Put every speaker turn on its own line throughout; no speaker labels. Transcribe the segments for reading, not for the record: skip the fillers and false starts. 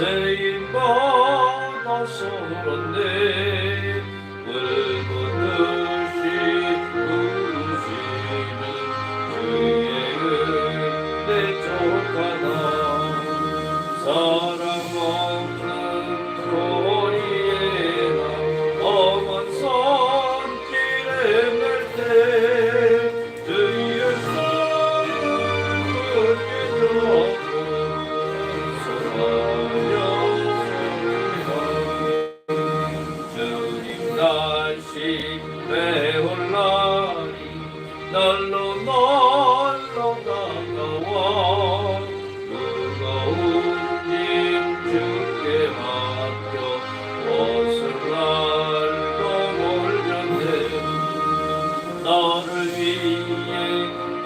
세임받아 서렀네. 붉은 부르시는 주의 은혜 쫓아나 사랑 없는 거리에 나 험한 산길에 맬 때 주의 손을 붙잡고 찬송하였습니다. 주님 다시 배올라니 날로 다가와 무거운 짐 주께 맡겨 벗을 날도 멀렸네. 나를 위해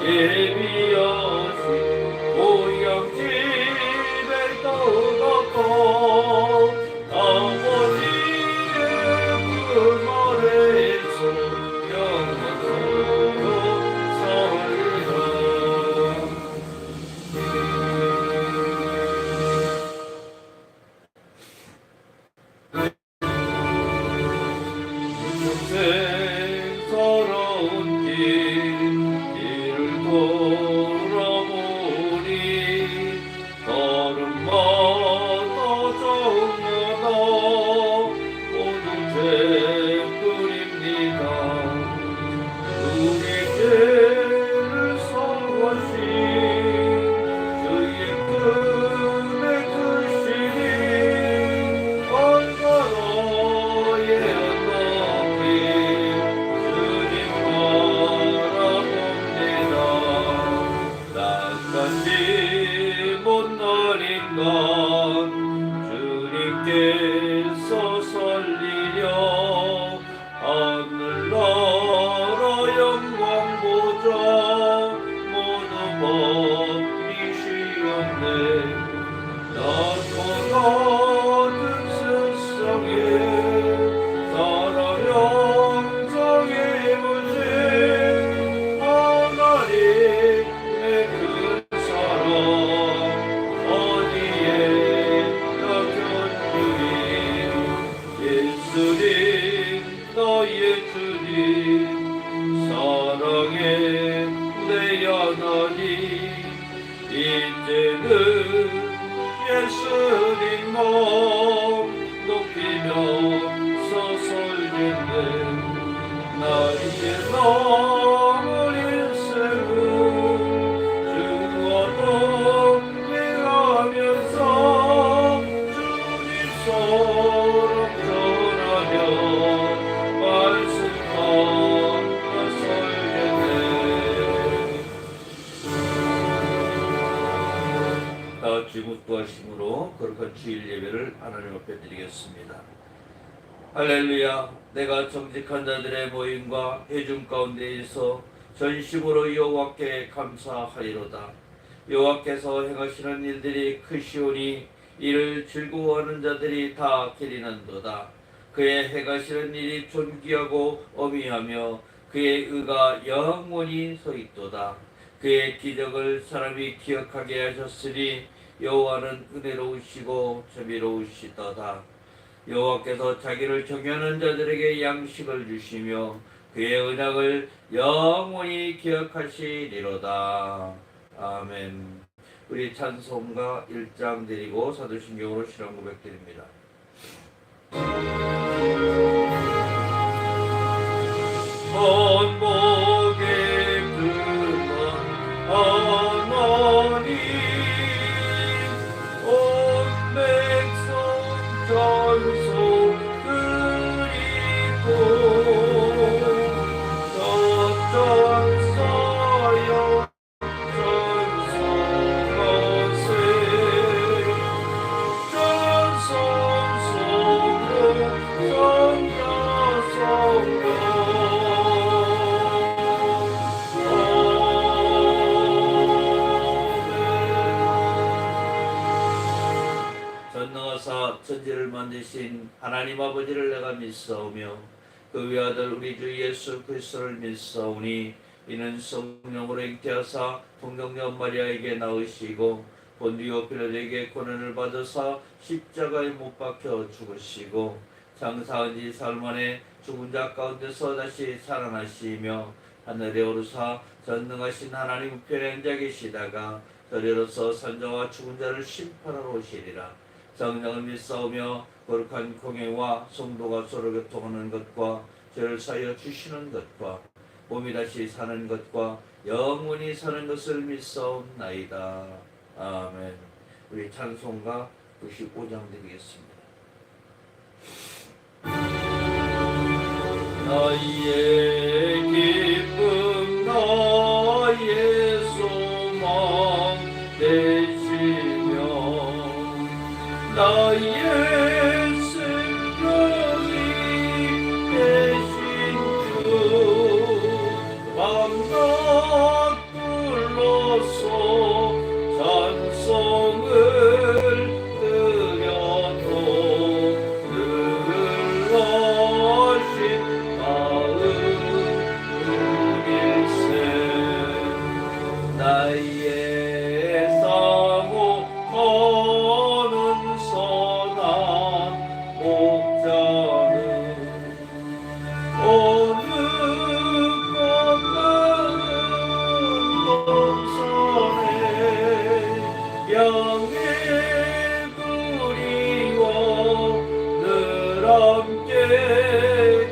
예비하신 고향집에 떠나가 아버지의 그 말에서 영원토록 살리라. 평생 서러운 길을 돌아보니 걸음마다 정마다 모두 죄뿐입니다. 우리 죄를 사하신 주의 은혜 크시니 얼마나의 언덕이 주님 바라봅니다. 나같이 못난 인간 주님께서 살리려 하늘나라 영광 보좌 모두 버리시었네. 낮고 낮은 세상에 사랑 영장에 오신 하나님의 그 사랑 어디에 đặt 예수님 너의 주님 사랑의 내 하나님 이제는 예수님만 높이며 서설겠네. 나의 남은 인생은 주와 동행하면서 주님 사랑 전하며 말씀하며 살겠네. 다 같이 묵도하심으로 거룩한 주일 예배를 하나님 앞에 드리겠습니다. 할렐루야. 내가 정직한 자들의 모임과 회중 가운데에서 전심으로 여호와께 감사하리로다. 여호와께서 행하시는 일들이 크시오니 이를 즐거워하는 자들이 다 기리는도다. 그의 행하시는 일이 존귀하고 어미하며 그의 의가 영원히 서있도다. 그의 기적을 사람이 기억하게 하셨으니 여호와는 은혜로우시고 자비로우시도다. 여호와께서 자기를 경외하는 자들에게 양식을 주시며 그의 언약을 영원히 기억하시리로다. 아멘. 우리 찬송가 1장 드리고 사도신경으로 신앙 고백 드립니다. 번복의 근원 하나님 온 백성 전속 그리고 적전사여 전성하세 전성성로 성자성로 전능하사 천지를 만드신 하나님 아버지를 내가 믿사오며 그 외아들 우리 주 예수 그리스도를 믿사오니 이는 성령으로 잉태하사 동정녀 마리아에게 낳으시고 본디오 빌라도에게 고난을 받으사 십자가에 못 박혀 죽으시고 장사한 지 사흘 만에 죽은 자 가운데서 다시 살아나시며 하늘에 오르사 전능하신 하나님 우편에 앉아 계시다가 저리로서 산자와 죽은 자를 심판하러 오시리라. 성령을 믿사오며 거룩한 공예와 성도가 서로 교통하는 것과 죄를 사하여 주시는 것과 몸이 다시 사는 것과 영원히 사는 것을 믿사옵나이다. 아멘. 우리 찬송가 95장 드리겠습니다. 나의 기쁨 나의 소망 되시며 나의 생명이 되신 주 밤낮 불러서 찬송을 드려도 늘러신 마음 누릴세. 나의 사모하는 선한 목자는 어느 동산에 양의 그리워 늘 함께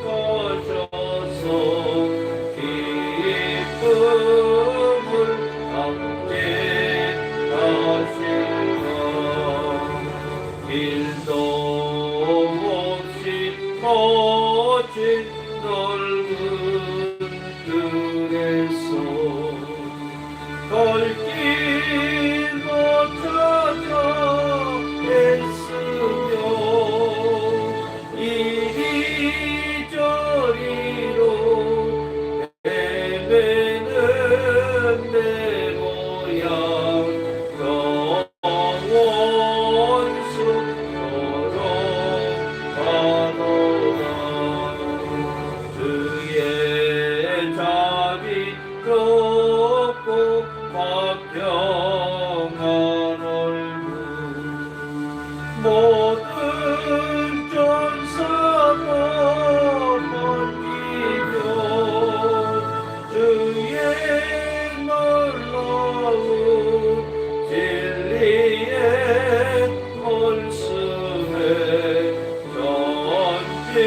가셔서 기쁨을 함께 하시라. 길도 없이 거친 넓은 들에서 갈 길 못 찾아 애쓰며 이리저리로 헤매는 내 모양 영원수처럼 가노라. 주의 자비 걷고 화평한 얼굴 모든 전사가 넘기며 주의 놀라운 진리의 말씀에 전지가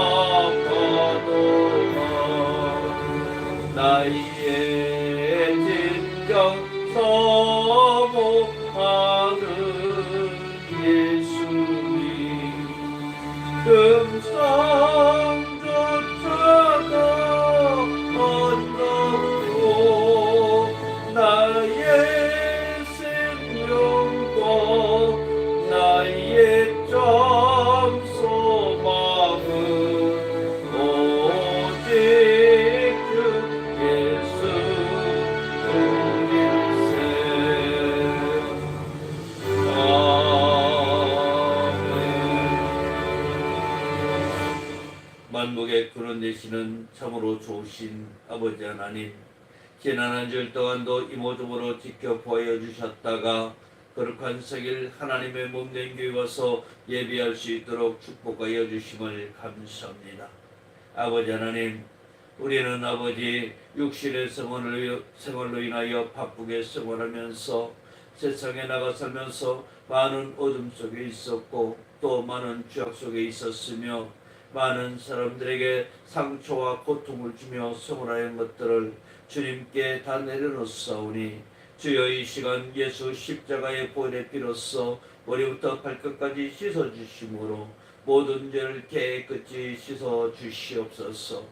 와닿아도다. 나의 진정 사모하는 예수님 금상조차가 안답고 나의 생명과 나의 참 소망은 오직 주 예수 우리일세. 아멘. 만국의 근원 되시는 참으로 좋으신 아버지 하나님, 지난 한 주일 동안도 이모저모로 지켜보여 주셨다가 거룩한 성일 하나님의 몸된 교회 와서 예배할 수 있도록 축복하여 주심을 감사합니다. 아버지 하나님, 우리는 아버지 육신의 생활로 인하여 바쁘게 생활하면서 세상에 나가 살면서 많은 어둠 속에 있었고 또 많은 죄악 속에 있었으며 많은 사람들에게 상처와 고통을 주며 생활하는 것들을 주님께 다 내려놓사오니 주여 이 시간 예수 십자가의 보혈의 피로써 머리부터 발끝까지 씻어주심으로 모든 죄를 깨끗이 씻어주시옵소서.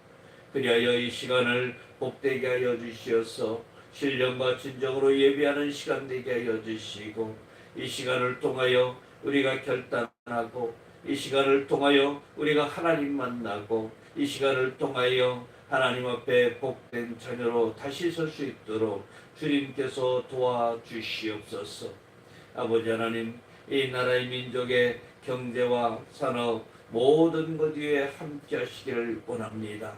그리하여 이 시간을 복되게 하여 주시어서 신령과 진정으로 예배하는 시간 되게 하여 주시고 이 시간을 통하여 우리가 결단하고 이 시간을 통하여 우리가 하나님 만나고 이 시간을 통하여 하나님 앞에 복된 자녀로 다시 설 수 있도록 주님께서 도와주시옵소서. 아버지 하나님, 이 나라의 민족의 경제와 산업 모든 것 위에 함께 하시기를 원합니다.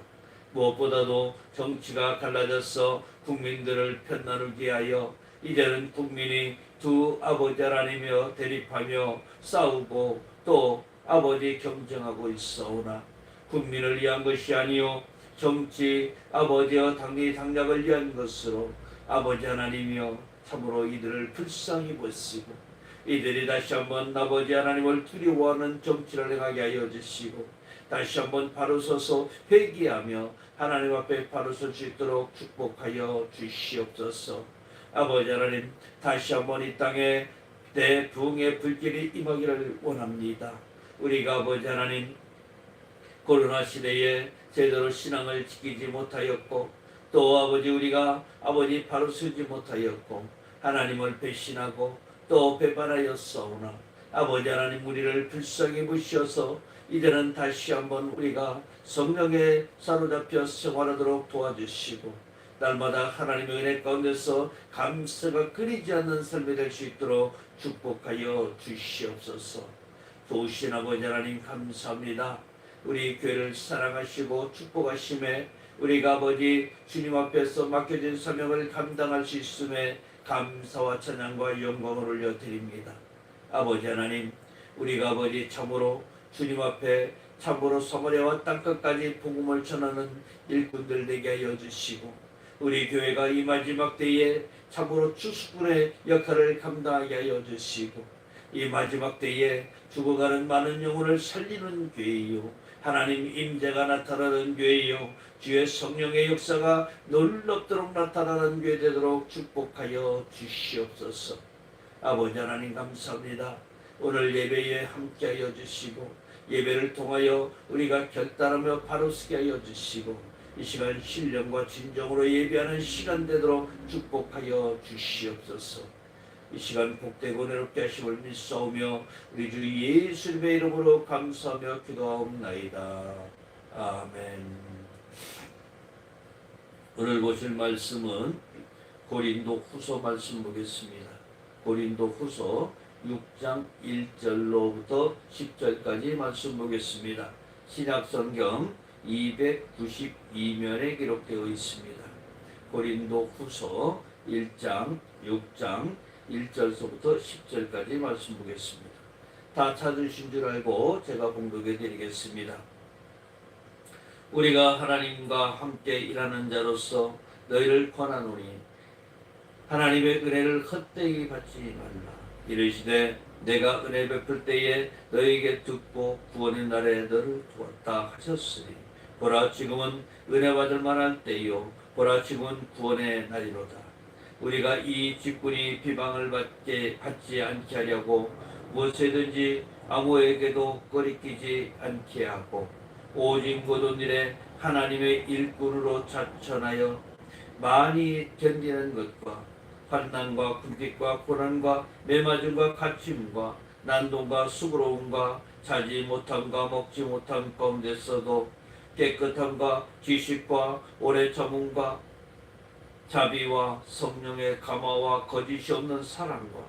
무엇보다도 정치가 갈라져서 국민들을 편나누게 하여 이제는 국민이 두 아버지 하나님이며 대립하며 싸우고 또 아버지 경쟁하고 있사오나 국민을 위한 것이 아니요 정치 아버지와 당리 당략을 위한 것으로 아버지 하나님이여 참으로 이들을 불쌍히 보시고 이들이 다시 한번 아버지 하나님을 두려워하는 정치를 행하게 하여 주시고 다시 한번 바로 서서 회개하며 하나님 앞에 바로 설 수 있도록 축복하여 주시옵소서. 아버지 하나님 다시 한번 이 땅에 대부흥의 불길이 임하기를 원합니다. 우리가 아버지 하나님 코로나 시대에 제대로 신앙을 지키지 못하였고 또 아버지 우리가 아버지 바로 서지 못하였고 하나님을 배신하고 또 배반하였사오나 아버지 하나님 우리를 불쌍히 보시어서 이제는 다시 한번 우리가 성령에 사로잡혀 생활하도록 도와주시고 날마다 하나님의 은혜 가운데서 감사가 끊이지 않는 삶이 될 수 있도록 축복하여 주시옵소서. 도우신 아버지 하나님 감사합니다. 우리 교회를 사랑하시고 축복하심에 우리가 아버지 주님 앞에서 맡겨진 사명을 감당할 수 있음에 감사와 찬양과 영광을 올려드립니다. 아버지 하나님 우리가 아버지 참으로 주님 앞에 참으로 사마리아와 땅끝까지 복음을 전하는 일꾼들 되게 하여 주시고 우리 교회가 이 마지막 때에 참으로 주수꾼의 역할을 감당하게 하여 주시고 이 마지막 때에 죽어가는 많은 영혼을 살리는 교회요 하나님 임재가 나타나는 교회요 주의 성령의 역사가 놀랍도록 나타나는 교회 되도록 축복하여 주시옵소서. 아버지 하나님 감사합니다. 오늘 예배에 함께하여 주시고 예배를 통하여 우리가 결단하며 바로 서게 하여 주시고 이 시간 신령과 진정으로 예배하는 시간 되도록 축복하여 주시옵소서. 이 시간 복되고 은혜롭게 하심을 믿사오며 우리 주 예수님의 이름으로 감사하며 기도하옵나이다. 아멘. 오늘 보실 말씀은 고린도 후서 말씀 보겠습니다. 고린도 후서 6장 1절로부터 10절까지 말씀 보겠습니다. 신약성경 292면에 기록되어 있습니다. 고린도 후서 1장 6장 1절서부터 10절까지 말씀 보겠습니다. 다 찾으신 줄 알고 제가 봉독해 드리겠습니다. 우리가 하나님과 함께 일하는 자로서 너희를 권하노니 하나님의 은혜를 헛되이 받지 말라. 이르시되 내가 은혜 베풀 때에 너희에게 듣고 구원의 날에 너를 도왔다 하셨으니 보라 지금은 은혜 받을 만한 때요 보라 지금은 구원의 날이로다. 우리가 이 직분이 비방을 받지 않게 하려고 무엇이든지 아무에게도 꺼리끼지 않게 하고 오직 모든 일에 하나님의 일꾼으로 자천하여 많이 견디는 것과 환난과 궁핍과 고난과 매맞음과 갇힘과 난동과 수고로움과 자지 못함과 먹지 못함 가운데서도 깨끗함과 지식과 오래 참음과 자비와 성령의 감화와 거짓이 없는 사랑과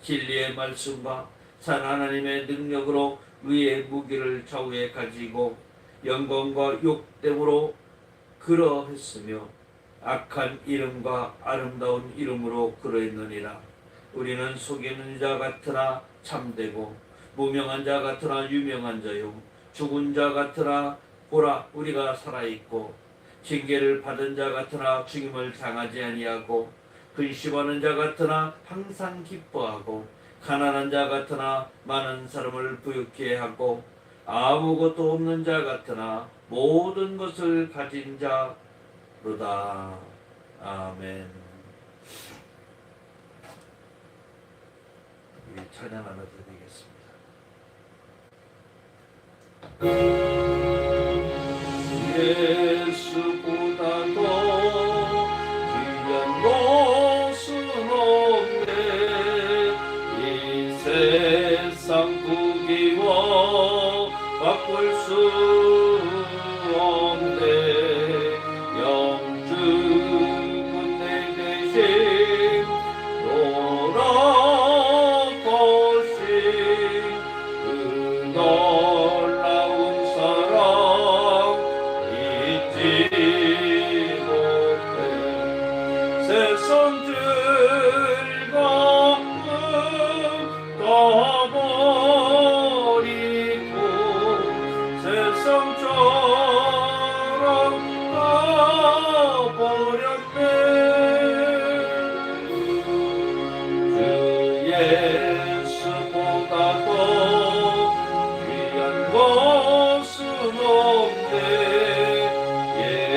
진리의 말씀과 산 하나님의 능력으로 의의 무기를 좌우에 가지고 영광과 욕됨으로 그러했으며 악한 이름과 아름다운 이름으로 그러했느니라. 우리는 속이는 자 같으나 참되고 무명한 자 같으나 유명한 자요 죽은 자 같으나 보라 우리가 살아있고 징계를 받은 자 같으나 죽임을 당하지 아니하고 근심하는 자 같으나 항상 기뻐하고 가난한 자 같으나 많은 사람을 부유케 하고 아무것도 없는 자 같으나 모든 것을 가진 자로다. 아멘. 찬양 하나 드리겠습니다. 예수보다도 귀한 것은 없네. 이 세상 부귀와 바꿀 수 없네. 영주군 내 대신 돌아가신 그 놀라운 사랑 세상 즐거움 떠버리고 세상처럼 떠버렸네. 주 예수보다도 귀한 것은 없네.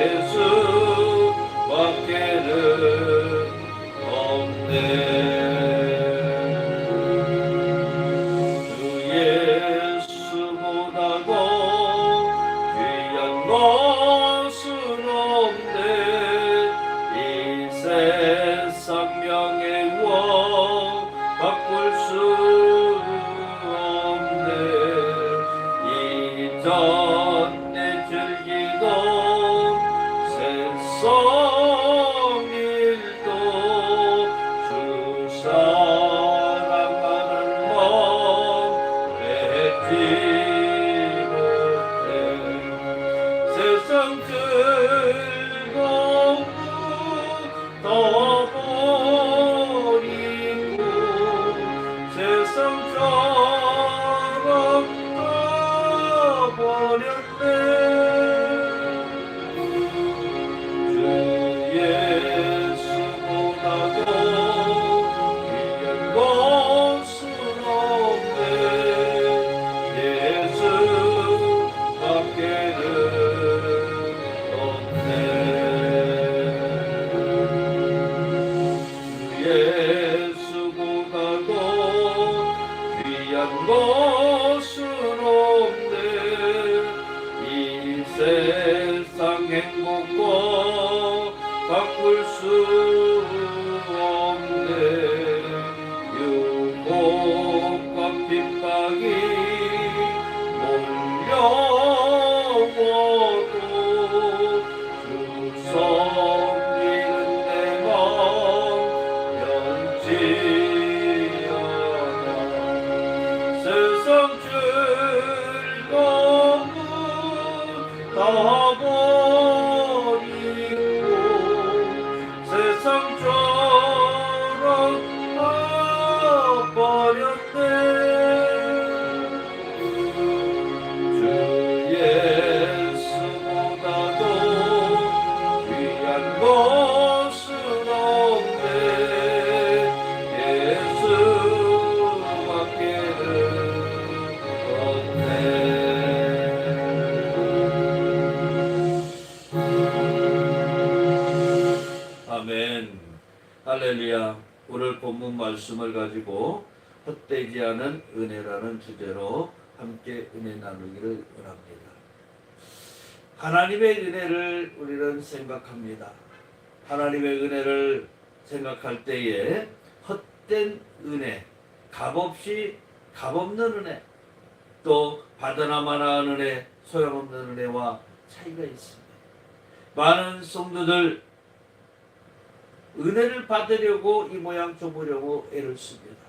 예수밖에는 없네. 주 예수보다도 귀한 것은 없네. 이 세상 명예와 바꿀 수 없네. 이전에 즐기던 세상 일도 주 사랑하는 마음 맺지 못해. 세상 즐거움 떠버리고 세상처럼 떠버렸네. 주 예수보다도 귀한 것은 없네. 예수밖에는 없네. 주 예수보다도 귀한 것은 없네. 이 세상 행복과 바꿀 수 없네. 유혹과 핍박이 몰려와도 주 섬기는 내 마음 변치 않아. 세상 즐거움 다 버리고 세상처럼 버렸네. 주 예수보다도 귀한 것은 없네. 예수밖에는 없네. 아멘. 할렐루야. 오늘 본문 말씀을 가지고 헛되지 않은 은혜라는 주제로 함께 은혜 나누기를 원합니다. 하나님의 은혜를 우리는 생각합니다. 하나님의 은혜를 생각할 때에 헛된 은혜, 값없이 값없는 은혜, 또 받으나 마나한 은혜, 소용없는 은혜와 차이가 있습니다. 많은 성도들 은혜를 받으려고 이 모양 저 모양으로 애를 씁니다.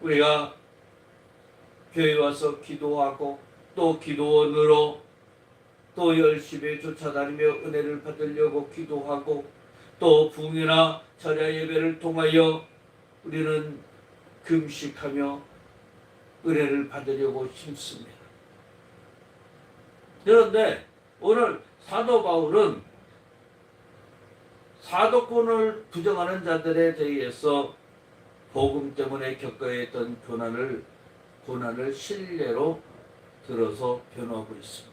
우리가 교회 와서 기도하고 또 기도원으로 또 열심히 쫓아다니며 은혜를 받으려고 기도하고 또 부흥이나 절야 예배를 통하여 우리는 금식하며 은혜를 받으려고 힘씁니다. 그런데 오늘 사도 바울은 사도권을 부정하는 자들에 대해서 복음 때문에 겪어야 했던 고난을 신뢰로 들어서 변호하고 있습니다.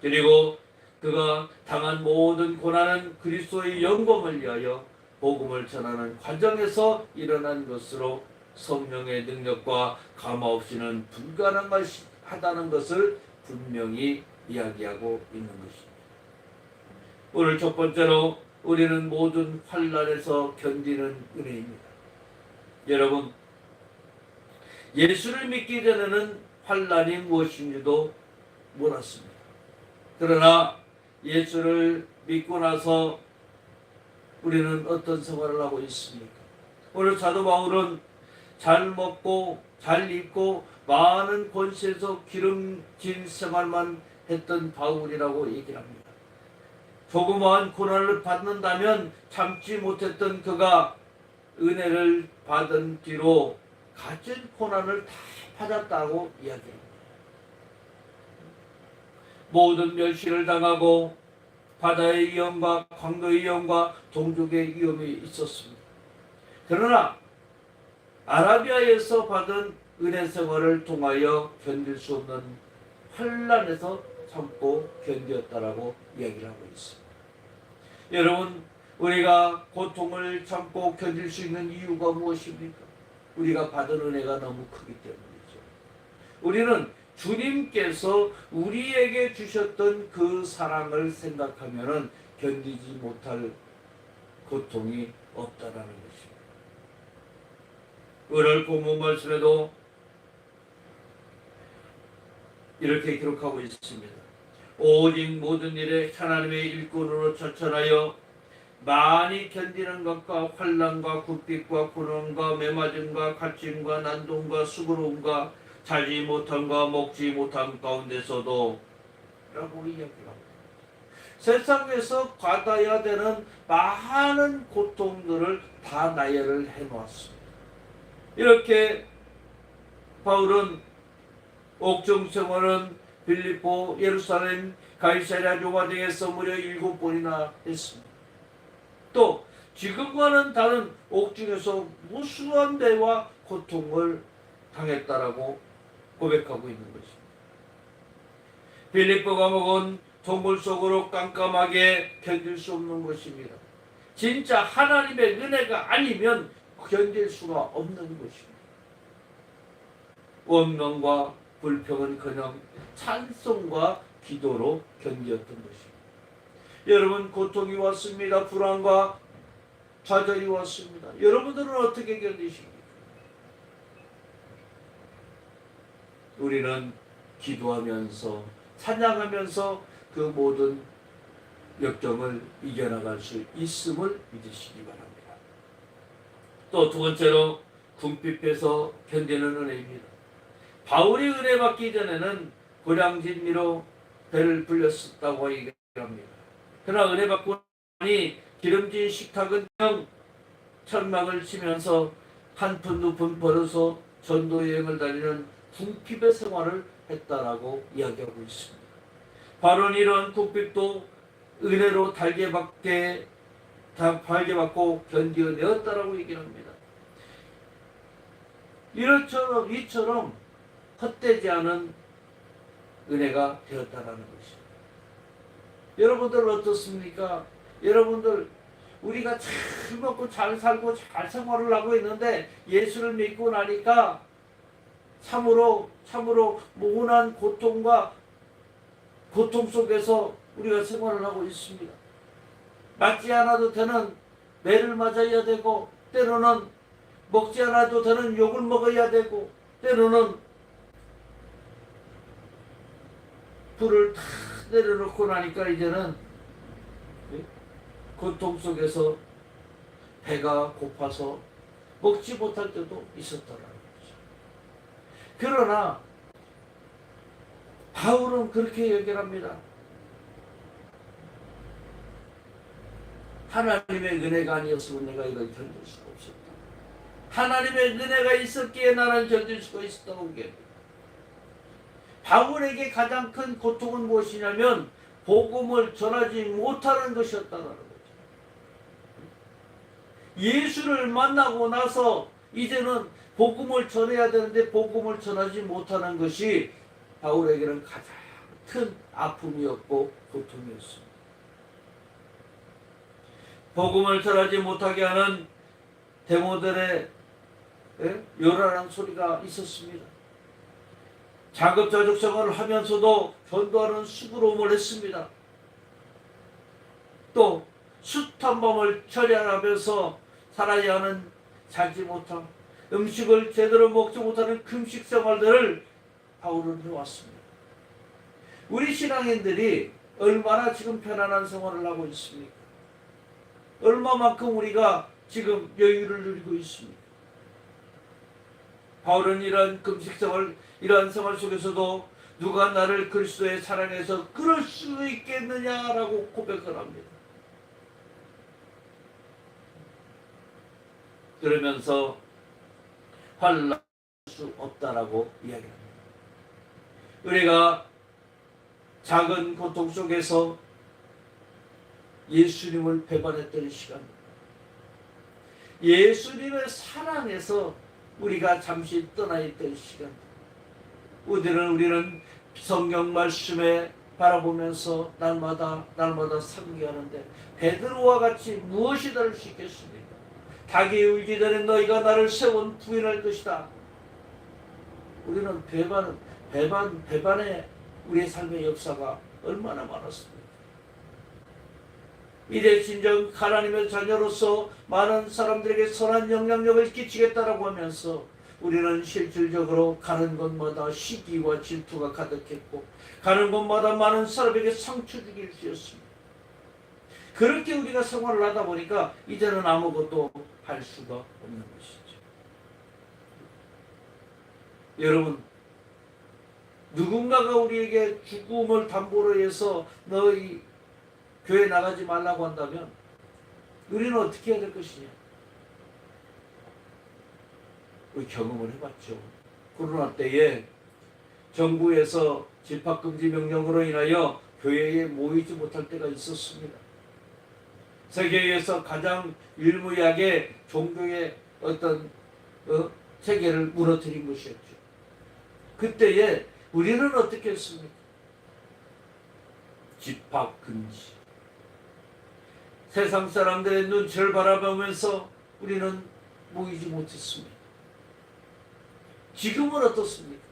그리고 그가 당한 모든 고난은 그리스도의 영광을 위하여 복음을 전하는 과정에서 일어난 것으로 성령의 능력과 감화 없이는 불가능하다는 것을 분명히 이야기하고 있는 것입니다. 오늘 첫 번째로 우리는 모든 환난에서 견디는 은혜입니다. 여러분, 예수를 믿기 전에는 환난이 무엇인지도 몰랐습니다. 그러나 예수를 믿고 나서 우리는 어떤 생활을 하고 있습니까? 오늘 사도 바울은 잘 먹고 잘 입고 많은 권세에서 기름진 생활만 했던 바울이라고 얘기합니다. 조그마한 고난을 받는다면 참지 못했던 그가 은혜를 받은 뒤로 가진 고난을 다 받았다고 이야기합니다. 모든 멸시를 당하고 바다의 위험과 광도의 위험과 동족의 위험이 있었습니다. 그러나 아라비아에서 받은 은혜 생활을 통하여 견딜 수 없는 환난에서 참고 견디었다라고 이야기를 하고 있습니다. 여러분, 우리가 고통을 참고 견딜 수 있는 이유가 무엇입니까? 우리가 받은 은혜가 너무 크기 때문이죠. 우리는 주님께서 우리에게 주셨던 그 사랑을 생각하면 견디지 못할 고통이 없다라는 것입니다. 오늘 본문 말씀에도 이렇게 기록하고 있습니다. 오직 모든 일에 하나님의 일꾼으로 처천하여 많이 견디는 것과 환난과 굿빛과 고난과 매맞음과 갇힘과 난동과 수고로움과 자지 못함과 먹지 못함 가운데서도 라고 이야기합니다. 세상에서 받아야 되는 많은 고통들을 다 나열을 해놓았습니다. 이렇게 바울은 옥중 생활은 빌립보, 예루살렘, 가이사랴, 로마 등에서 무려 7번이나 했습니다. 또 지금과는 다른 옥중에서 무수한 배와 고통을 당했다라고 고백하고 있는 것입니다. 빌립보 감옥은 동굴 속으로 깜깜하게 견딜 수 없는 것입니다. 진짜 하나님의 은혜가 아니면 견딜 수가 없는 것입니다. 원망과 불평은커녕 찬송과 기도로 견디었던 것입니다. 여러분, 고통이 왔습니다. 불안과 좌절이 왔습니다. 여러분들은 어떻게 견디십니까? 우리는 기도하면서 찬양하면서 그 모든 역경을 이겨나갈 수 있음을 믿으시기 바랍니다. 또 두 번째로 궁핍해서 견디는 은혜입니다. 바울이 은혜 받기 전에는 고량진미로 배를 불렸었다고 얘기합니다. 그러나 은혜 받고 나니 기름진 식탁은 천막을 치면서 한 푼 두 푼 벌어서 전도 여행을 다니는 궁핍의 생활을 했다라고 이야기하고 있습니다. 바로 이런 궁핍도 은혜로 달게 받고 견디어내었다라고 얘기합니다. 이처럼 헛되지 않은 은혜가 되었다라는 것입니다. 여러분들 어떻습니까? 여러분들, 우리가 잘 먹고 잘 살고 잘 생활을 하고 있는데 예수를 믿고 나니까 참으로 무한한 고통과 고통 속에서 우리가 생활을 하고 있습니다. 맞지 않아도 되는 매를 맞아야 되고, 때로는 먹지 않아도 되는 욕을 먹어야 되고, 때로는 불을 다 내려놓고 나니까 이제는 고통 속에서 배가 고파서 먹지 못할 때도 있었더라는 거죠. 그러나 바울은 그렇게 얘기합니다. 하나님의 은혜가 아니었으면 내가 이걸 견딜 수가 없었다. 하나님의 은혜가 있었기에 나는 견딜 수가 있었다고 얘기합니다. 바울에게 가장 큰 고통은 무엇이냐면 복음을 전하지 못하는 것이었다는 거죠. 예수를 만나고 나서 이제는 복음을 전해야 되는데 복음을 전하지 못하는 것이 바울에게는 가장 큰 아픔이었고 고통이었습니다. 복음을 전하지 못하게 하는 데모들의 요란한 소리가 있었습니다. 자급자족 생활을 하면서도 전도하는 수고로움을 했습니다. 또 숱한 밤을 철야하면서 살아야 하는 자지 못함, 음식을 제대로 먹지 못하는 금식 생활들을 바울은 해왔습니다. 우리 신앙인들이 얼마나 지금 편안한 생활을 하고 있습니까? 얼마만큼 우리가 지금 여유를 누리고 있습니까? 바울은 이러한 금식 생활, 이러한 생활 속에서도 누가 나를 그리스도의 사랑에서 끊을 수 있겠느냐라고 고백을 합니다. 그러면서 환난할 수 없다라고 이야기합니다. 우리가 작은 고통 속에서 예수님을 배반했던 시간, 예수님의 사랑에서 우리가 잠시 떠나 있던 시간, 우리는 성경 말씀에 바라보면서 날마다 상기하는데, 베드로와 같이 무엇이 다를 수 있겠습니까? 닭이 울기 전에 너희가 나를 세 번 부인할 것이다. 우리는 배반의 우리의 삶의 역사가 얼마나 많았습니까? 이제 진정 하나님의 자녀로서 많은 사람들에게 선한 영향력을 끼치겠다라고 하면서 우리는 실질적으로 가는 곳마다 시기와 질투가 가득했고, 가는 곳마다 많은 사람에게 상처 주기를 주었습니다. 그렇게 우리가 생활을 하다 보니까 이제는 아무것도 할 수가 없는 것이죠. 여러분, 누군가가 우리에게 죽음을 담보로 해서 너희 교회 나가지 말라고 한다면 우리는 어떻게 해야 될 것이냐? 우리 경험을 해봤죠. 코로나 때에 정부에서 집합금지 명령으로 인하여 교회에 모이지 못할 때가 있었습니다. 세계에서 가장 유일무이하게 종교의 어떤 체계를 무너뜨린 것이었죠. 그때에 우리는 어떻게 했습니까? 집합금지. 세상 사람들의 눈치를 바라보면서 우리는 모이지 못했습니다. 지금은 어떻습니까?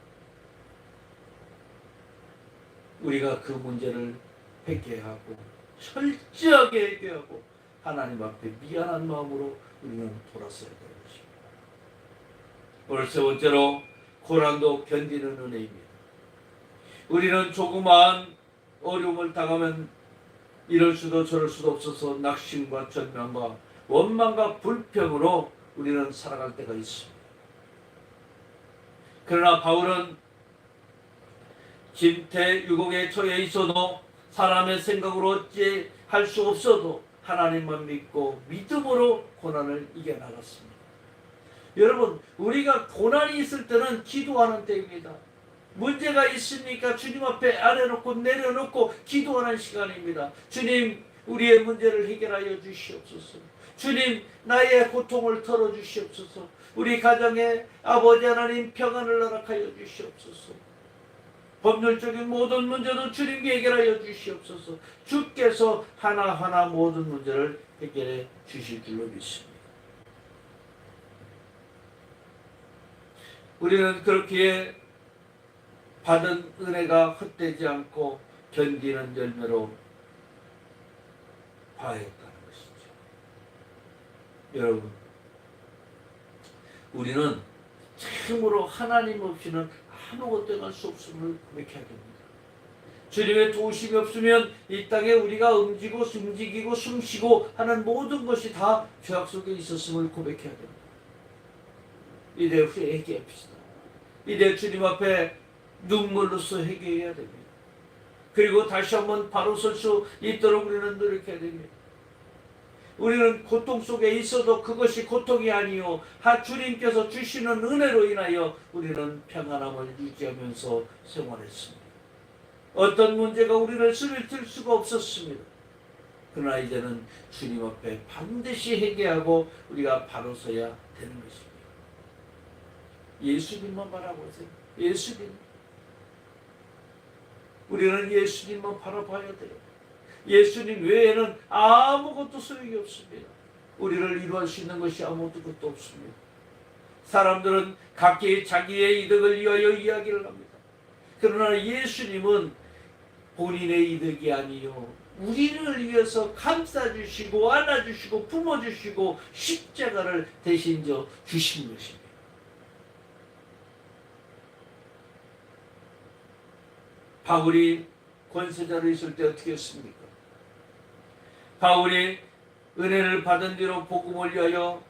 우리가 그 문제를 회개하고 철저하게 회개하고 하나님 앞에 미안한 마음으로 우리는 돌아서야 되는 것입니다. 오늘 세 번째로 고난도 견디는 은혜입니다. 우리는 조그마한 어려움을 당하면 이럴 수도 저럴 수도 없어서 낙심과 절망과 원망과 불평으로 우리는 살아갈 때가 있습니다. 그러나 바울은 진퇴유곡에 처해 있어도 사람의 생각으로 어찌 할 수 없어도 하나님만 믿고 믿음으로 고난을 이겨나갔습니다. 여러분, 우리가 고난이 있을 때는 기도하는 때입니다. 문제가 있으니까 주님 앞에 아래놓고 내려놓고 기도하는 시간입니다. 주님, 우리의 문제를 해결하여 주시옵소서. 주님, 나의 고통을 털어주시옵소서. 우리 가정에 아버지 하나님 평안을 허락하여 주시옵소서. 법률적인 모든 문제도 주님께 해결하여 주시옵소서. 주께서 하나하나 모든 문제를 해결해 주실 줄로 믿습니다. 우리는 그렇게 받은 은혜가 헛되지 않고 견디는 열매로 봐야겠다는 것이죠. 여러분, 우리는 참으로 하나님 없이는 아무것도 할 수 없음을 고백해야 됩니다. 주님의 도우심이 없으면 이 땅에 우리가 움직이고 숨쉬고 하는 모든 것이 다 죄악 속에 있었음을 고백해야 됩니다. 이제 회개합시다. 이제 주님 앞에 눈물로써 회개해야 됩니다. 그리고 다시 한번 바로 설 수 있도록 우리는 노력해야 됩니다. 우리는 고통 속에 있어도 그것이 고통이 아니요 주님께서 주시는 은혜로 인하여 우리는 평안함을 유지하면서 생활했습니다. 어떤 문제가 우리를 쓰러뜨릴 수가 없었습니다. 그러나 이제는 주님 앞에 반드시 회개하고 우리가 바로 서야 되는 것입니다. 예수님만 바라보세요. 예수님. 우리는 예수님만 바라봐야 돼요. 예수님 외에는 아무것도 소용이 없습니다. 우리를 위로할 수 있는 것이 아무것도 없습니다. 사람들은 각기 자기의 이득을 위하여 이야기를 합니다. 그러나 예수님은 본인의 이득이 아니요 우리를 위해서 감싸주시고 안아주시고 품어주시고 십자가를 대신 주신 것입니다. 바울이 권세자로 있을 때 어떻게 했습니까? 바울이 은혜를 받은 뒤로 복음을 위하여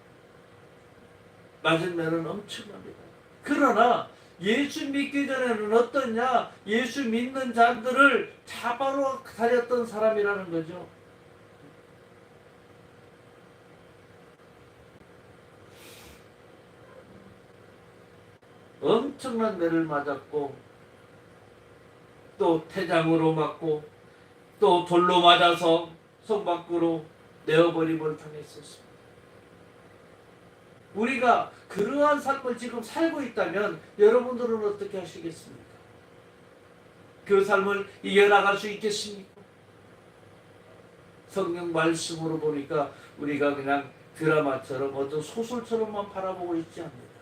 맞은 면은 엄청납니다. 그러나 예수 믿기 전에는 어떠냐? 예수 믿는 자들을 잡아로 다녔던 사람이라는 거죠. 엄청난 매를 맞았고, 또 태장으로 맞고, 또 돌로 맞아서 성 밖으로 내어버림을 당했었습니다. 우리가 그러한 삶을 지금 살고 있다면 여러분들은 어떻게 하시겠습니까? 그 삶을 이겨나갈 수 있겠습니까? 성경 말씀으로 보니까 우리가 그냥 드라마처럼 어떤 소설처럼만 바라보고 있지 않습니다.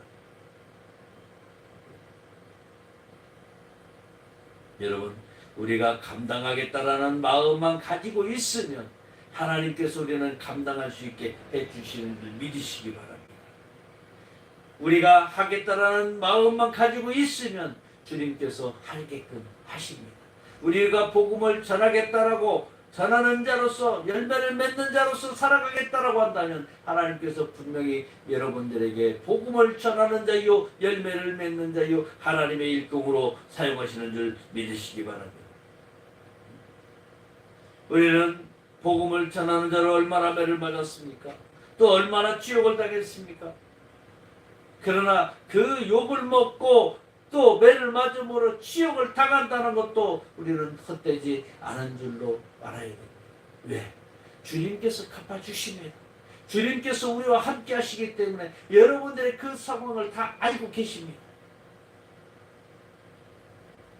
여러분, 우리가 감당하겠다라는 마음만 가지고 있으면 하나님께서 우리는 감당할 수 있게 해주시는 줄 믿으시기 바랍니다. 우리가 하겠다라는 마음만 가지고 있으면 주님께서 하게끔 하십니다. 우리가 복음을 전하겠다라고 전하는 자로서 열매를 맺는 자로서 살아가겠다라고 한다면 하나님께서 분명히 여러분들에게 복음을 전하는 자요 열매를 맺는 자요 하나님의 일꾼으로 사용하시는 줄 믿으시기 바랍니다. 우리는 복음을 전하는 자로 얼마나 매를 맞았습니까? 또 얼마나 지옥을 당했습니까? 그러나 그 욕을 먹고 또 매를 맞음으로 지옥을 당한다는 것도 우리는 헛되지 않은 줄로 알아야 됩니다. 왜? 주님께서 갚아주십니다. 주님께서 우리와 함께 하시기 때문에 여러분들의 그 상황을 다 알고 계십니다.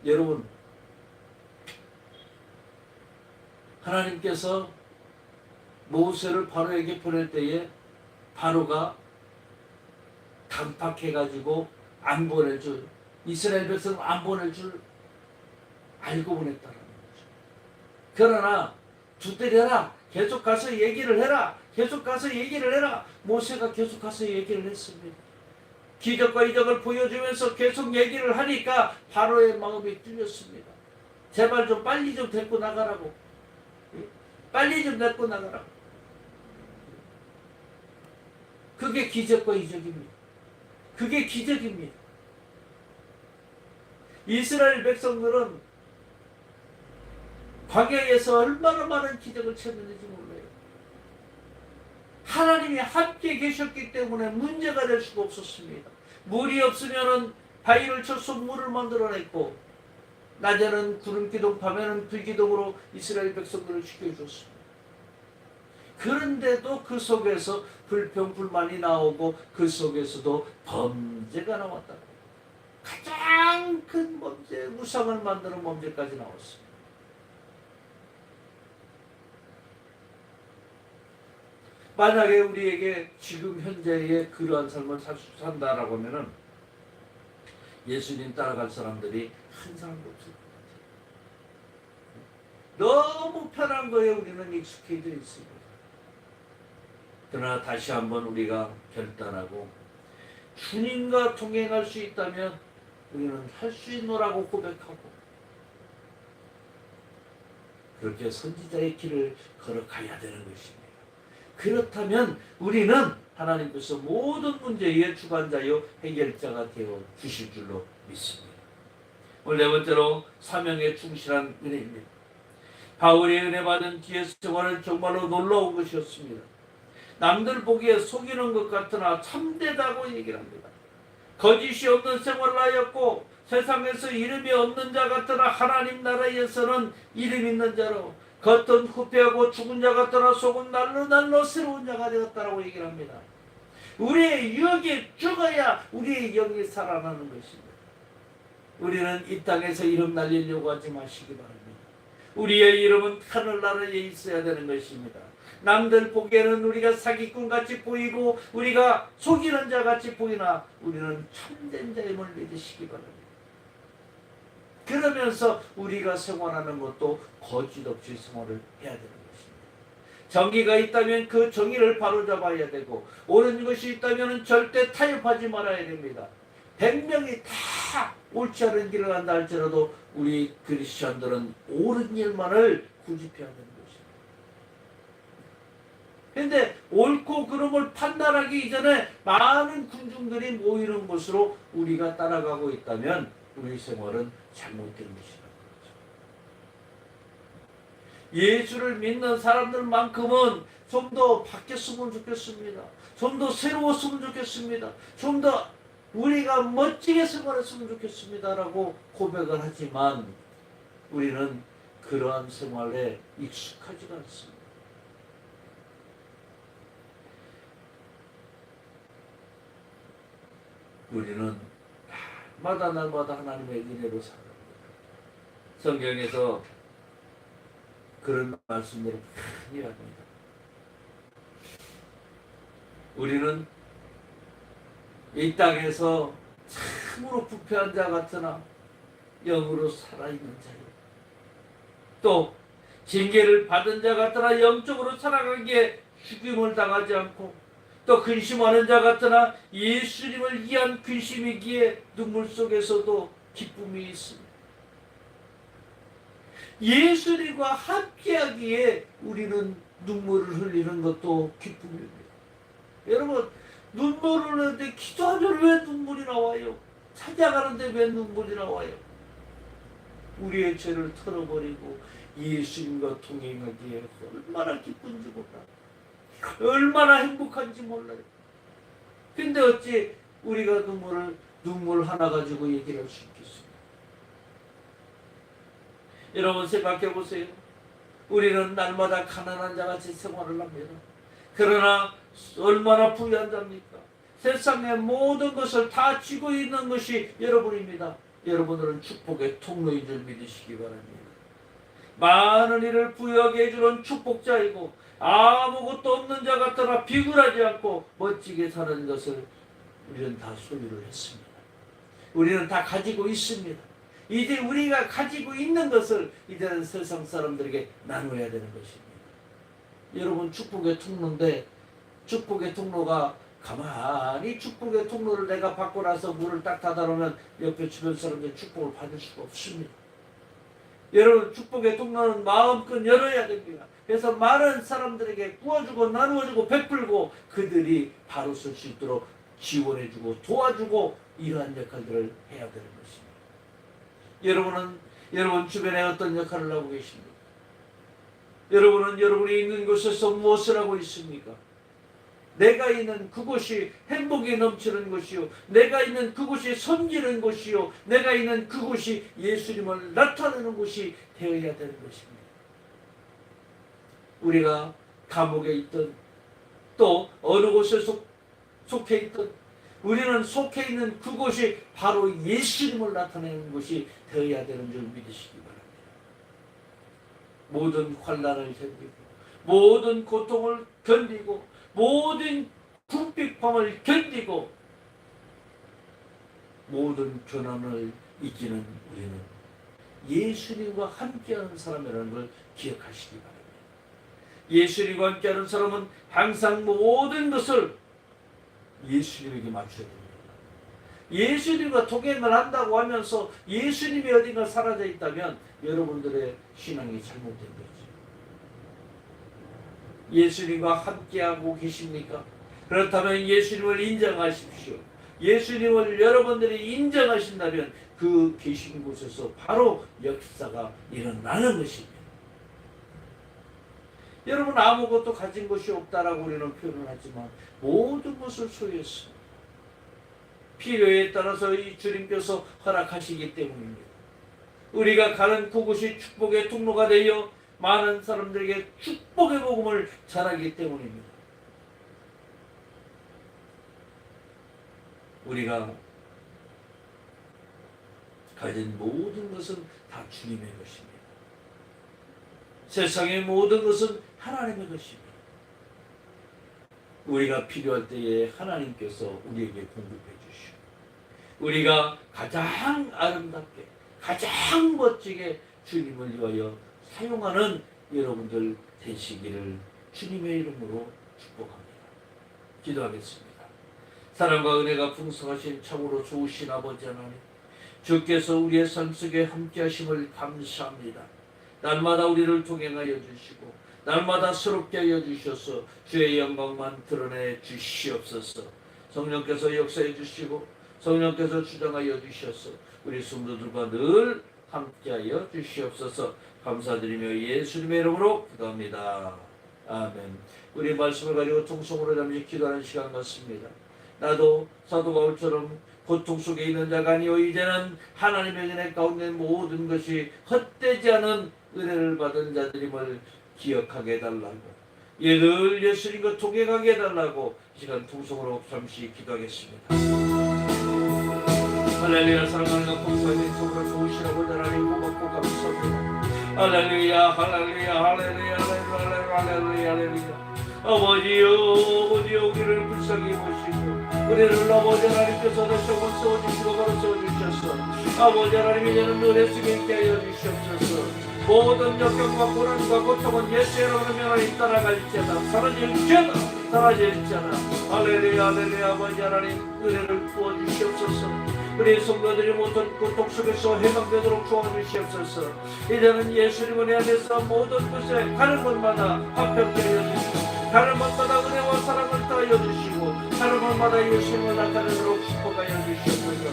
여러분, 하나님께서 모세를 바로에게 보낼 때에 바로가 강팍해가지고 안 보낼 줄, 이스라엘 백성을 안 보낼 줄 알고 보냈다는 거죠. 그러나 두드려라, 계속 가서 얘기를 해라, 계속 가서 얘기를 해라. 모세가 계속 가서 얘기를 했습니다. 기적과 이적을 보여주면서 계속 얘기를 하니까 바로의 마음이 뚫렸습니다. 제발 좀 빨리 좀 데리고 나가라고. 빨리 좀 데리고 나가라고. 그게 기적과 이적입니다. 그게 기적입니다. 이스라엘 백성들은 광야에서 얼마나 많은 기적을 체험했는지 몰라요. 하나님이 함께 계셨기 때문에 문제가 될 수가 없었습니다. 물이 없으면 바위를 쳐서 물을 만들어냈고 낮에는 구름기둥, 밤에는 불기둥으로 이스라엘 백성들을 지켜줬습니다. 그런데도 그 속에서 불평불만이 나오고 그 속에서도 범죄가 나왔다. 가장 큰 범죄, 우상을 만드는 범죄까지 나왔습니다. 만약에 우리에게 지금 현재의 그러한 삶을 산다라고 하면은 예수님 따라갈 사람들이 한 사람도 없을 것 같아요. 너무 편한 거에 우리는 익숙해져 있습니다. 그러나 다시 한번 우리가 결단하고 주님과 동행할 수 있다면 우리는 할 수 있노라고 고백하고 그렇게 선지자의 길을 걸어가야 되는 것입니다. 그렇다면 우리는 하나님께서 모든 문제의 주관자요 해결자가 되어 주실 줄로 믿습니다. 오늘 네 번째로 사명에 충실한 은혜입니다. 바울이 은혜 받은 뒤의 생활은 정말로 놀라운 것이었습니다. 남들 보기에 속이는 것 같으나 참되다고 얘기를 합니다. 거짓이 없는 생활을 하였고 세상에서 이름이 없는 자 같으나 하나님 나라에서는 이름 있는 자로 겉은 후패하고 죽은 자 같으나 속은 날로 새로운 자가 되었다라고 얘기를 합니다. 우리의 육이 죽어야 우리의 영이 살아나는 것입니다. 우리는 이 땅에서 이름 날리려고 하지 마시기 바랍니다. 우리의 이름은 하늘나라에 있어야 되는 것입니다. 남들 보기에는 우리가 사기꾼같이 보이고 우리가 속이는 자같이 보이나 우리는 참된 자임을 믿으시기 바랍니다. 그러면서 우리가 생활하는 것도 거짓 없이 생활을 해야 되는 것입니다. 정의가 있다면 그 정의를 바로잡아야 되고 옳은 것이 있다면 절대 타협하지 말아야 됩니다. 100명이 다 옳지 않은 길을 간다 할지라도 우리 그리스도인들은 옳은 일만을 구집해야 되는 것입니다. 근데 옳고 그름을 판단하기 이전에 많은 군중들이 모이는 곳으로 우리가 따라가고 있다면 우리 생활은 잘못된 것이라는 거죠. 예수를 믿는 사람들만큼은 좀 더 바뀌었으면 좋겠습니다. 좀 더 새로웠으면 좋겠습니다. 좀 더 우리가 멋지게 생활했으면 좋겠습니다라고 고백을 하지만 우리는 그러한 생활에 익숙하지가 않습니다. 우리는 날마다 하나님의 은혜로 살아갑니다. 성경에서 그런 말씀들을 많이 합니다. 우리는 이 땅에서 참으로 부패한 자 같으나 영으로 살아있는 자요. 또 징계를 받은 자 같으나 영적으로 살아가기에 죽임을 당하지 않고 또 근심하는 자 같으나 예수님을 위한 근심이기에 눈물 속에서도 기쁨이 있습니다. 예수님과 함께하기에 우리는 눈물을 흘리는 것도 기쁨입니다. 여러분, 눈물을 흘리는데 기도하면 왜 눈물이 나와요? 찾아가는데 왜 눈물이 나와요? 우리의 죄를 털어버리고 예수님과 동행하기에 얼마나 기쁜지 몰라요. 얼마나 행복한지 몰라요. 근데 어찌 우리가 눈물 하나 가지고 얘기를 할 수 있겠습니까? 여러분 생각해 보세요. 우리는 날마다 가난한 자같이 생활을 합니다. 그러나 얼마나 부유한 자입니까? 세상의 모든 것을 다 쥐고 있는 것이 여러분입니다. 여러분들은 축복의 통로인 줄 믿으시기 바랍니다. 많은 일을 부유하게 해주는 축복자이고 아무것도 없는 자 같으나 비굴하지 않고 멋지게 사는 것을 우리는 다 소유를 했습니다. 우리는 다 가지고 있습니다. 이제 우리가 가지고 있는 것을 이제는 세상 사람들에게 나눠야 되는 것입니다. 여러분 축복의 통로인데 축복의 통로가 가만히 축복의 통로를 내가 받고 나서 문을 딱 닫아놓으면 옆에 주변 사람들이 축복을 받을 수가 없습니다. 여러분 축복의 통로는 마음껏 열어야 됩니다. 그래서 많은 사람들에게 구워주고 나누어주고 베풀고 그들이 바로 쓸 수 있도록 지원해주고 도와주고 이러한 역할들을 해야 되는 것입니다. 여러분은 여러분 주변에 어떤 역할을 하고 계십니까? 여러분은 여러분이 있는 곳에서 무엇을 하고 있습니까? 내가 있는 그곳이 행복이 넘치는 곳이요, 내가 있는 그곳이 섬기는 곳이요, 내가 있는 그곳이 예수님을 나타내는 곳이 되어야 되는 것입니다. 우리가 감옥에 있든 또 어느 곳에 속해 있든 우리는 속해 있는 그곳이 바로 예수님을 나타내는 곳이 되어야 되는 줄 믿으시기 바랍니다. 모든 환난을 견디고 모든 고통을 견디고 모든 궁핍함을 견디고 모든 고난을 이기는 우리는 예수님과 함께하는 사람이라는 걸 기억하시기 바랍니다. 예수님과 함께하는 사람은 항상 모든 것을 예수님에게 맞춰야 됩니다. 예수님과 동행을 한다고 하면서 예수님이 어딘가 사라져 있다면 여러분들의 신앙이 잘못된 거죠. 예수님과 함께하고 계십니까? 그렇다면 예수님을 인정하십시오. 예수님을 여러분들이 인정하신다면 그 계신 곳에서 바로 역사가 일어나는 것입니다. 여러분 아무것도 가진 것이 없다라고 우리는 표현을 하지만 모든 것을 소유했습니다. 필요에 따라서 이 주님께서 허락하시기 때문입니다. 우리가 가는 그곳이 축복의 통로가 되어 많은 사람들에게 축복의 복음을 전하기 때문입니다. 우리가 가진 모든 것은 다 주님의 것입니다. 세상의 모든 것은 하나님의 것입니다. 우리가 필요할 때에 하나님께서 우리에게 공급해 주시고 우리가 가장 아름답게 가장 멋지게 주님을 위하여 사용하는 여러분들 되시기를 주님의 이름으로 축복합니다. 기도하겠습니다. 사랑과 은혜가 풍성하신 참으로 좋으신 아버지 하나님, 주께서 우리의 삶 속에 함께 하심을 감사합니다. 날마다 우리를 동행하여 주시고 날마다 새롭게 하여 주셔서 주의 영광만 드러내 주시옵소서. 성령께서 역사해 주시고 성령께서 주장하여 주셔서 우리 성도들과 늘 함께하여 주시옵소서. 감사드리며 예수님의 이름으로 기도합니다. 아멘. 우리 말씀을 가지고 통성으로 잠시 기도하는 시간 같습니다. 나도 사도 바울처럼 고통 속에 있는 자가 아니요 이제는 하나님의 은혜 가운데 모든 것이 헛되지 않은 은혜를 받은 자들임을 기억하게 해달라고, 늘 예수님과 동행하게 해달라고 이 시간 통성으로 잠시 기도하겠습니다. 할렐루야. 사랑하는 감사의 성으로 좋으시라고 하나님 고맙고 감사합니다. 할렐루야 할렐루야 할렐루야 할렐루야 할렐루야 할렐루야. 아버지여 우리를 불쌍히 보시고 우리를 아버지 하나님께서 다시 한번 세워주시고 바로 세워주셔서 아버지 하나님 이제는 노래 속에 있게 하여 주시옵소서. 모든 역경과 고난과 고통은 예수의 이름으로 하나님 따라갈지어다. 사라질지어다. 사라질지어다. 할렐루야 할렐루야. 아버지 하나님 은혜를 부어주시옵소서. 우리 성도들이 모든 고통 속에서 해방되도록 도와주시옵소서. 이제는 예수님 은혜 안에서 모든 곳에 가는 곳마다 화평케 하여 주시고 가는 곳마다 은혜와 사랑을 더하여 주시고 가는 곳마다 예수님을 나타내도록 축복하여 주시옵소서.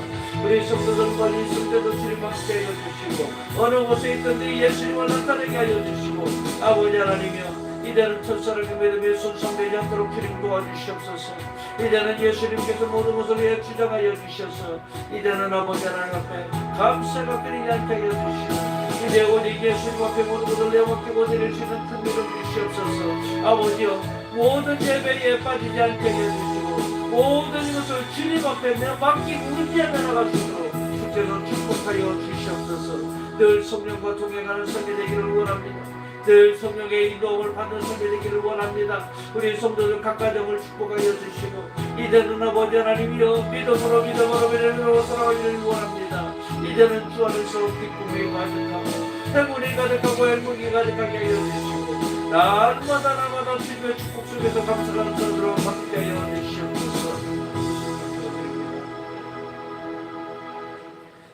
우리 성도들과 이 성도들 주님 함께 하여 주시고 어느 곳에 있든지 예수님을 나타내게 하여 주시고 아버지 하나님이여 이제는 첫사랑의 믿음에 손상되지 않도록 주님 도와주시옵소서. 이제는 예수님께서 모든 것을 위해 주장하여 주셔서 이제는 아버지 하나님 앞에 감사가 끊이지 않게 하여 주시고 이제 오직 예수님 앞에 모든 것을 내맡기고 드릴 수 있는 큰 믿음 주시옵소서. 아버지여 모든 예배에 빠지지 않게 하여 주시고 모든 것을 주님 앞에 내맡기고 의지하며 나가시도록 주께서 축복하여 주시옵소서. 늘 성령과 동행하는 삶이 되기를 원합니다. 늘 성령의 인도함을 받는 삶이 되기를 원합니다. 우리 성도들 각 가정을 축복하여 주시고 이제는 아버지 하나님이여 믿음으로 살아가기를 원합니다. 이제는 주 안에서 기쁨이 가득하고 행운이 가득하고 행복이 가득하게 하여 주시고 날마다 주님의 축복 속에서 감사하는 손으로 함께 하여 주시옵소서.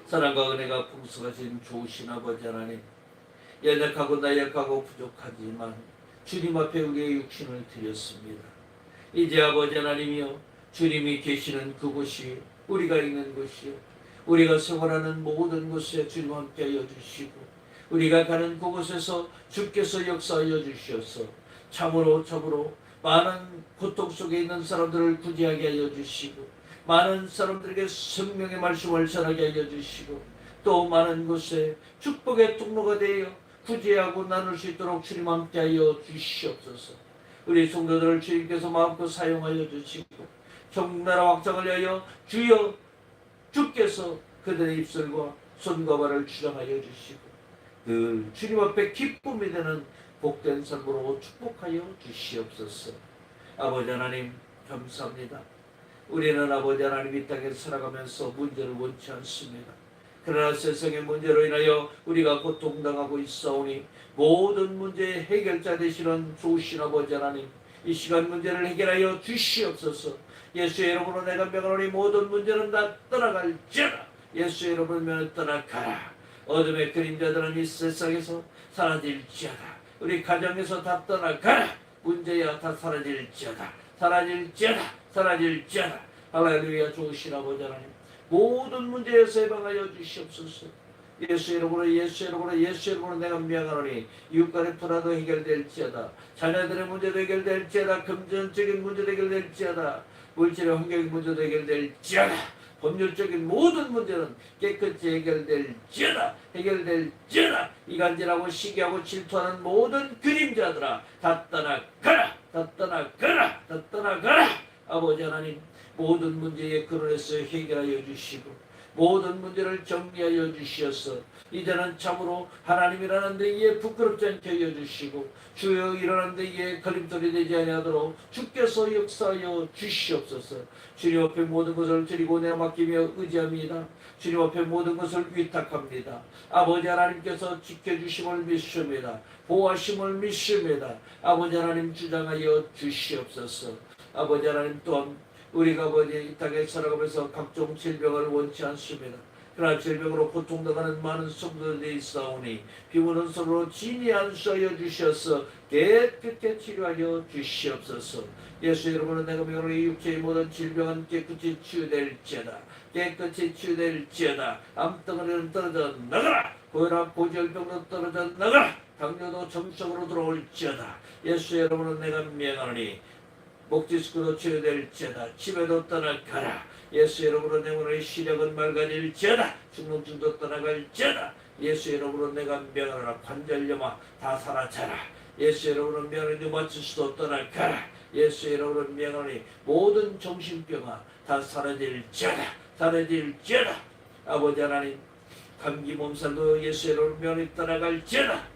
사랑과 은혜가 풍성하신 좋으신 아버지 하나님, 연약하고 나약하고 부족하지만 주님 앞에 우리의 육신을 드렸습니다. 이제 아버지 하나님이여 주님이 계시는 그곳이 우리가 있는 곳이요 우리가 생활하는 모든 곳에 주님 함께 하여 주시고 우리가 가는 그곳에서 주께서 역사하여 주셔서 참으로 많은 고통 속에 있는 사람들을 구제하게 하여 주시고 많은 사람들에게 생명의 말씀을 전하게 하여 주시고 또 많은 곳에 축복의 통로가 되어 구제하고 나눌 수 있도록 주님 함께 하여 주시옵소서. 우리 성도들을 주님께서 마음껏 사용하여 주시고 청나라 확장을 위하여 주께서 그들의 입술과 손과 발을 주장하여 주시고 늘 주님 앞에 기쁨이 되는 복된 삶으로 축복하여 주시옵소서. 아버지 하나님 감사합니다. 우리는 아버지 하나님 이 땅에 살아가면서 문제를 원치 않습니다. 그러나 세상의 문제로 인하여 우리가 고통당하고 있사오니 모든 문제의 해결자 되시는 좋으신 아버지 하나님 이 시간 문제를 해결하여 주시옵소서. 예수의 이름으로 내가 명하노니 모든 문제는 다 떠나갈지어다. 예수의 이름으로 면 떠나가라. 어둠의 그림자들은 이 세상에서 사라질지어다. 우리 가정에서 다 떠나가라. 문제야 다 사라질지어다. 사라질지어다. 할렐루야. 좋으신 아버지 하나님 모든 문제에서 해방하여 주시옵소서. 예수의 이름으로 내가 명하노니 이웃간의 불화도 해결될지어다. 자녀들의 문제도 해결될지어다. 금전적인 문제도 해결될지어다. 물질의 환경의 문제도 해결될지어다. 법률적인 모든 문제는 깨끗이 해결될지어다. 이간질하고 시기하고 질투하는 모든 그림자들아 다 떠나가라. 아버지 하나님 모든 문제의 근원에서 해결하여 주시고 모든 문제를 정리하여 주시어서 이제는 참으로 하나님이라는 데에 부끄럽지 않게 하여 주시고 주여 일어나는 데에 걸림돌이 되지 아니하도록 주께서 역사하여 주시옵소서. 주님 앞에 모든 것을 드리고 내맡기며 의지합니다. 주님 앞에 모든 것을 위탁합니다. 아버지 하나님께서 지켜주심을 믿습니다. 보호하심을 믿습니다. 아버지 하나님 주장하여 주시옵소서. 아버지 하나님 또한 우리가 아버지 이 땅에 살아가면서 각종 질병을 원치 않습니다. 그러나 질병으로 고통당하는 많은 성도들이 있사오니 피부는 서로 진히 안수하여 주셔서 깨끗게 치료하여 주시옵소서. 예수 이름으로 내가 명하노니 육체의 모든 질병은 깨끗이 치유될지어다. 깨끗이 치유될지어다. 암덩어리는 떨어져 나가라. 고혈압 고지혈병도 떨어져 나가라. 당뇨도 정성으로 들어올지어다. 예수 이름으로 내가 명하노니 목디스크도 치유될지어다. 치매도 떠나가라. 예수 이름으로 내 몸의 시력은 맑아질지어다. 중농증도 떠나갈지어다. 예수 이름으로 내가 명하노라. 관절염아 다 사라져라. 예수 이름으로 명하노니 류마티스도 떠나가라. 예수 이름으로 명하노니 모든 정신병아 다 사라질지어다. 사라질지어다. 아버지 하나님 감기 몸살도 예수 이름으로 명하노니 떠나갈지어다.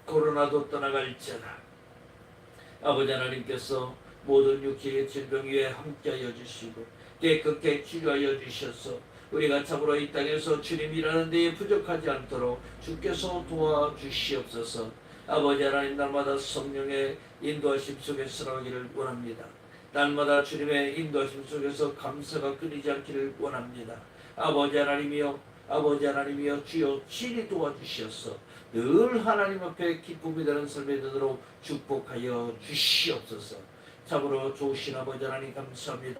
코로나도 떠나갈지어다. 아버지 하나님께서 모든 육체의 질병 위에 함께하여 주시고 깨끗게 치료하여 주셔서 우리가 참으로 이 땅에서 주님 일하는 데에 부족하지 않도록 주께서 도와주시옵소서. 아버지 하나님 날마다 성령의 인도하심 속에 살아가기를 원합니다. 날마다 주님의 인도하심 속에서 감사가 끊이지 않기를 원합니다. 아버지 하나님이여 주여 친히 도와주시옵소서. 늘 하나님 앞에 기쁨이 되는 삶이 되도록 축복하여 주시옵소서. 참으로 좋으신 아버지 하나님 감사합니다.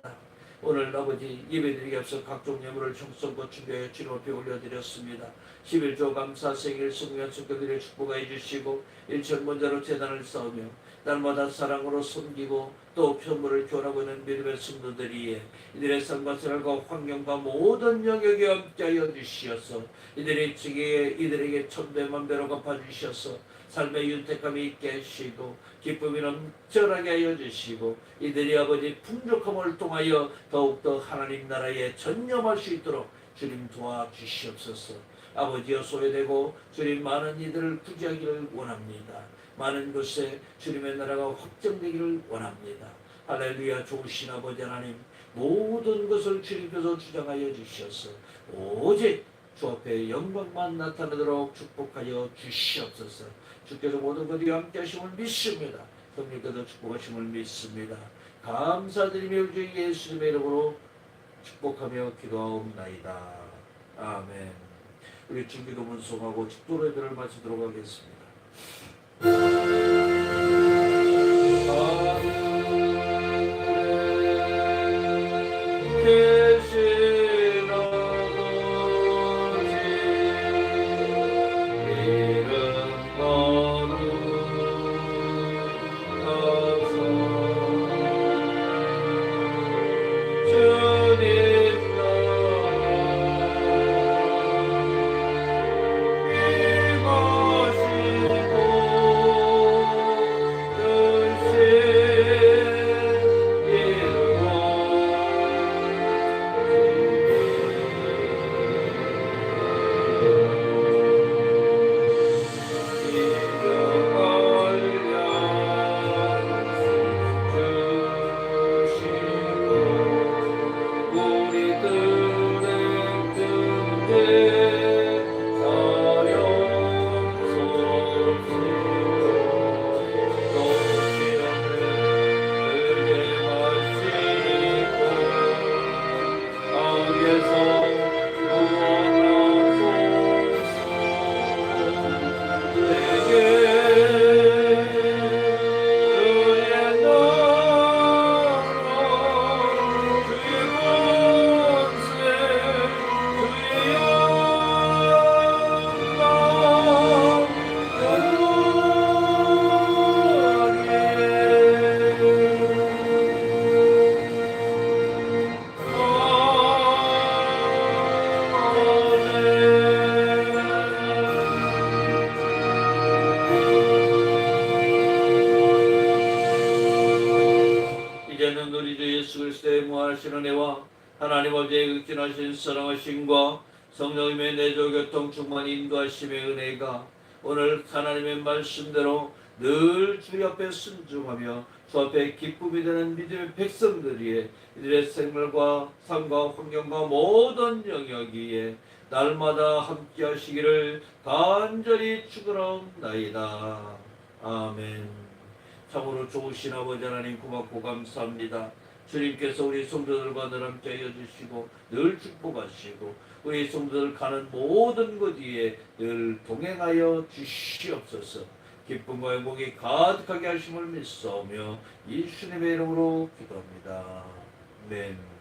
오늘 아버지 예배드리기 앞서 각종 예물을 정성껏 준비하여 주님 앞에 올려드렸습니다. 11조 감사 생일 성령 성교들의 축복하여 주시고 일천문자로 재단을 쌓으며 날마다 사랑으로 섬기고 또 편물을 교환하고 있는 믿음의 성도들이에 이들의 삶과 생활과 환경과 모든 영역에 함께하여 주시어서 이들에게 천배만배로 갚아주셔서 삶의 윤택함이 있게 하시고 기쁨이 넘쳐나게 하여 주시고 이들이 아버지 풍족함을 통하여 더욱더 하나님 나라에 전념할 수 있도록 주님 도와주시옵소서. 아버지여 소외되고 주님 많은 이들을 구제하기를 원합니다. 많은 곳에 주님의 나라가 확정되기를 원합니다. 할렐루야. 좋으신 아버지 하나님 모든 것을 주님께서 주장하여 주셔서 오직 주 앞에 영광만 나타나도록 축복하여 주시옵소서. 주께서 모든 것이 함께 하심을 믿습니다. 성령께서 축복하심을 믿습니다. 감사드리며 주 예수님의 이름으로 축복하며 기도하옵나이다. 아멘. 우리 중기도 문송하고 축도 예배를 마치도록 하겠습니다. 이제는 우리 주 예수 그리스도의 무한하신 은혜와 하나님 아버지의 극진하신 사랑하심과 성령님의 내조 교통 충만 인도하심의 은혜가 오늘 하나님의 말씀대로 늘 주 앞에 순종하며 주 앞에 기쁨이 되는 믿음의 백성들이에 이들의 생활과 삶과 환경과 모든 영역이에 날마다 함께 하시기를 간절히 축원하옵나이다. 아멘. 참으로 좋으신 아버지 하나님 고맙고 감사합니다. 주님께서 우리 성도들과 늘 함께하여 주시고 늘 축복하시고 우리 성도들 가는 모든 곳 위에 늘 동행하여 주시옵소서. 기쁨과 행복이 가득하게 하심을 믿사오며 예수님의 이름으로 기도합니다. 아멘.